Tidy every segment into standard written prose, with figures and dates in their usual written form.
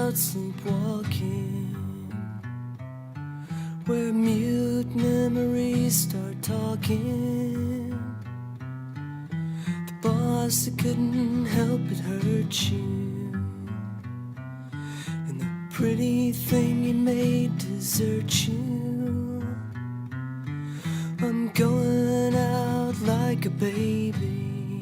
out sleepwalking, where mute memories start talking. The boss that couldn't help but hurt you, and the pretty thing you made desert you. I'm going out like a baby,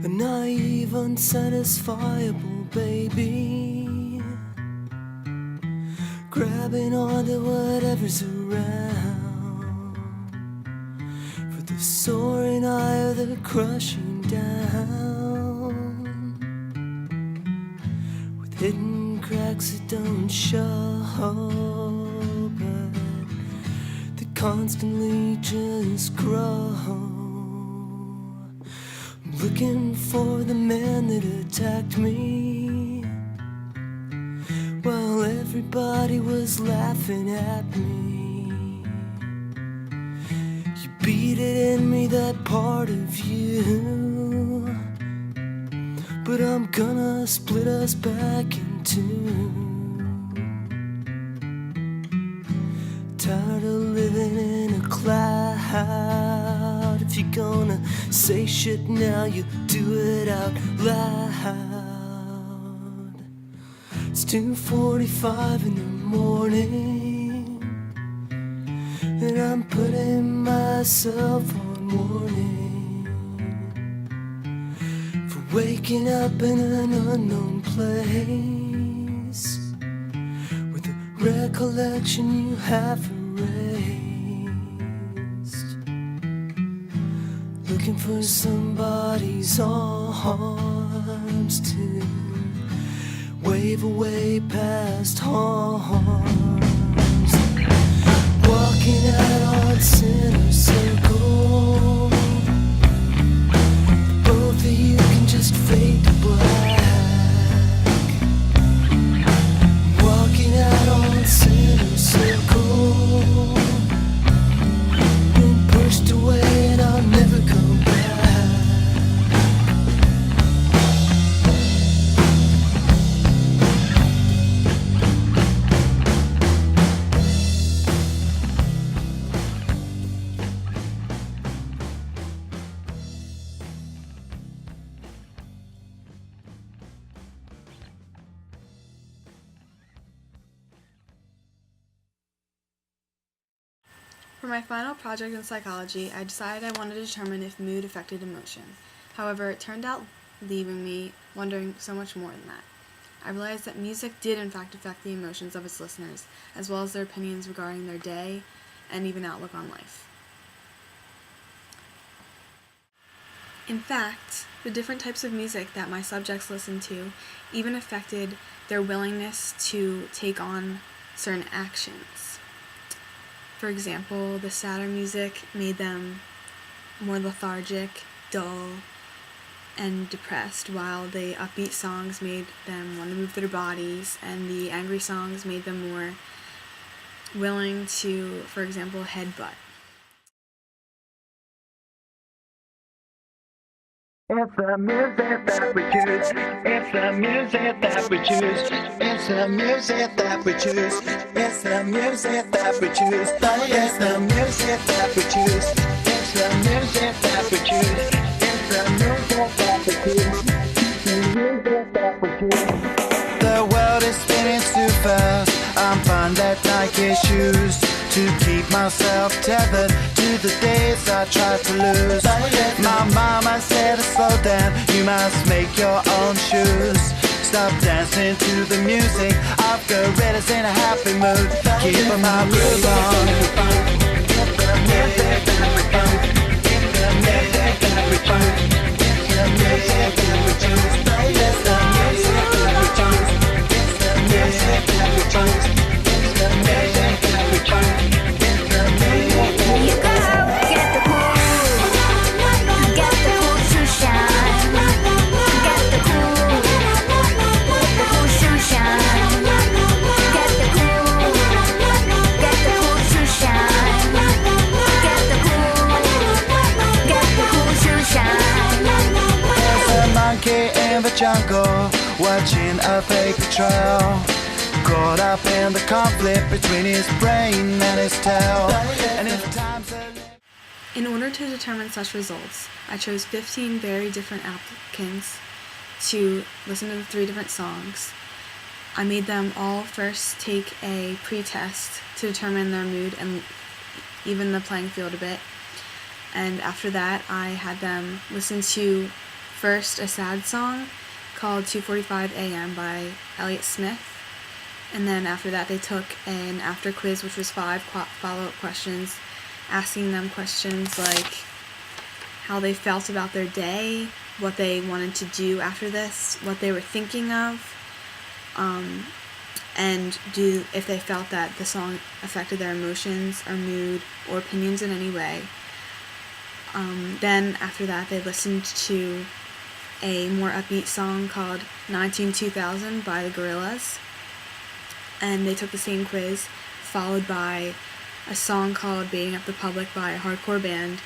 a naive, unsatisfiable baby, grabbing onto whatever's around, for the soaring eye of the crushing down, with hidden cracks that don't show, but that constantly just grow. Looking for the man that attacked me, while everybody was laughing at me. You beat it in me, that part of you, but I'm gonna split us back in two. Tired of living in a cloud. If you're gonna say shit now, you do it out loud. It's 2:45 in the morning, and I'm putting myself on warning for waking up in an unknown place, with a recollection you have erased. Looking for somebody's arms to wave away past harms. Walking out on center circle, both of you can just fade to black. Walking out on center circle, been pushed away and I'll never come back. For my final project in psychology, I decided I wanted to determine if mood affected emotion. However, it turned out leaving me wondering so much more than that. I realized that music did in fact affect the emotions of its listeners, as well as their opinions regarding their day and even outlook on life. In fact, the different types of music that my subjects listened to even affected their willingness to take on certain actions. For example, the sadder music made them more lethargic, dull, and depressed, while the upbeat songs made them want to move their bodies, and the angry songs made them more willing to, for example, headbutt. It's the music that we choose. It's the music that we choose. It's the music that we choose. It's the music that we choose. It's the music that we choose. It's the music that we choose. It's the music that we choose. The music that we choose. The world is spinning too fast. I'm fine that Nike shoes to keep myself tethered to the days I tried to lose. My mama said to slow down, you must make your own shoes. Stop dancing to the music, I've got gorillas in a happy mood. Keep my groove on. It's the music that we choose. It's the music that we choose. It's the music that we choose. It's the music that we choose. It's the music that we choose. It's the music that we choose. You go, get the cool, get the cool shoe shine, get the cool shoe shine, get the cool shoe shine, get the cool shoe shine. There's a monkey in the jungle, what watching a paper trail, caught up in the conflict between his brain and his tail. And if times are... In order to determine such results, I chose 15 very different applicants to listen to the 3 different songs. I made them all first take a pre-test to determine their mood and even the playing field a bit. And after that, I had them listen to first a sad song called 2:45 a.m. by Elliott Smith. And then after that, they took an after quiz, which was 5 follow-up questions, asking them questions like how they felt about their day, what they wanted to do after this, what they were thinking of, and if they felt that the song affected their emotions or mood or opinions in any way. Then after that, they listened to a more upbeat song called 19-2000 by the Gorillaz, and they took the same quiz, followed by a song called Baiting Up the Public by a hardcore band,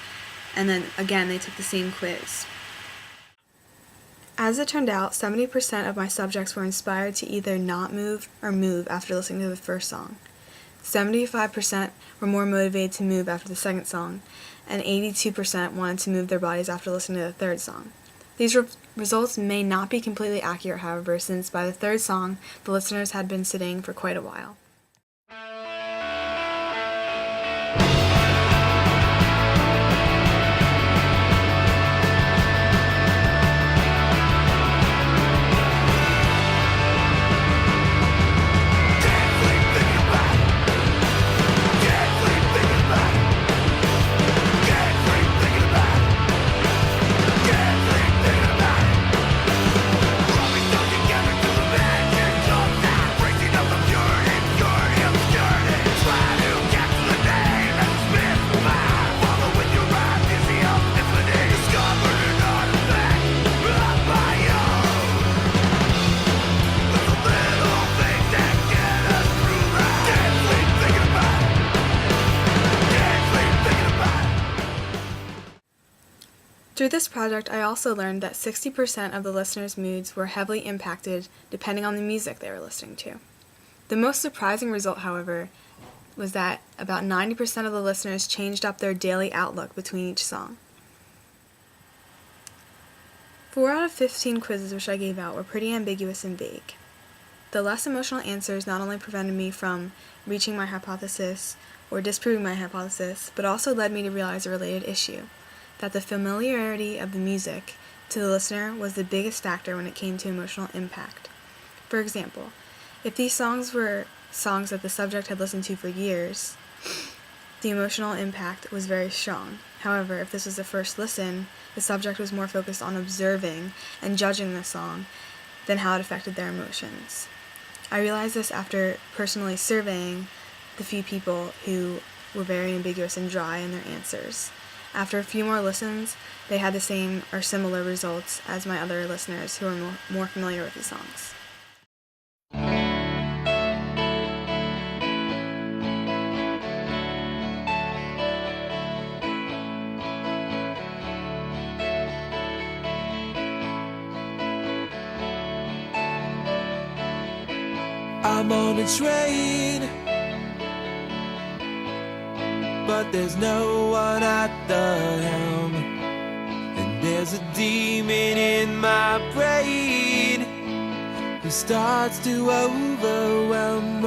and then again they took the same quiz. As it turned out, 70% of my subjects were inspired to either not move or move after listening to the first song. 75% were more motivated to move after the second song, and 82% wanted to move their bodies after listening to the third song. These results may not be completely accurate, however, since by the third song, the listeners had been sitting for quite a while. Through this project, I also learned that 60% of the listeners' moods were heavily impacted depending on the music they were listening to. The most surprising result, however, was that about 90% of the listeners changed up their daily outlook between each song. 4 out of 15 quizzes which I gave out were pretty ambiguous and vague. The less emotional answers not only prevented me from reaching my hypothesis or disproving my hypothesis, but also led me to realize a related issue, that the familiarity of the music to the listener was the biggest factor when it came to emotional impact. For example, if these songs were songs that the subject had listened to for years, the emotional impact was very strong. However, if this was the first listen, the subject was more focused on observing and judging the song than how it affected their emotions. I realized this after personally surveying the few people who were very ambiguous and dry in their answers. After a few more listens, they had the same or similar results as my other listeners who were more familiar with the songs. I'm on a train, but there's no one at the helm, and there's a demon in my brain who starts to overwhelm.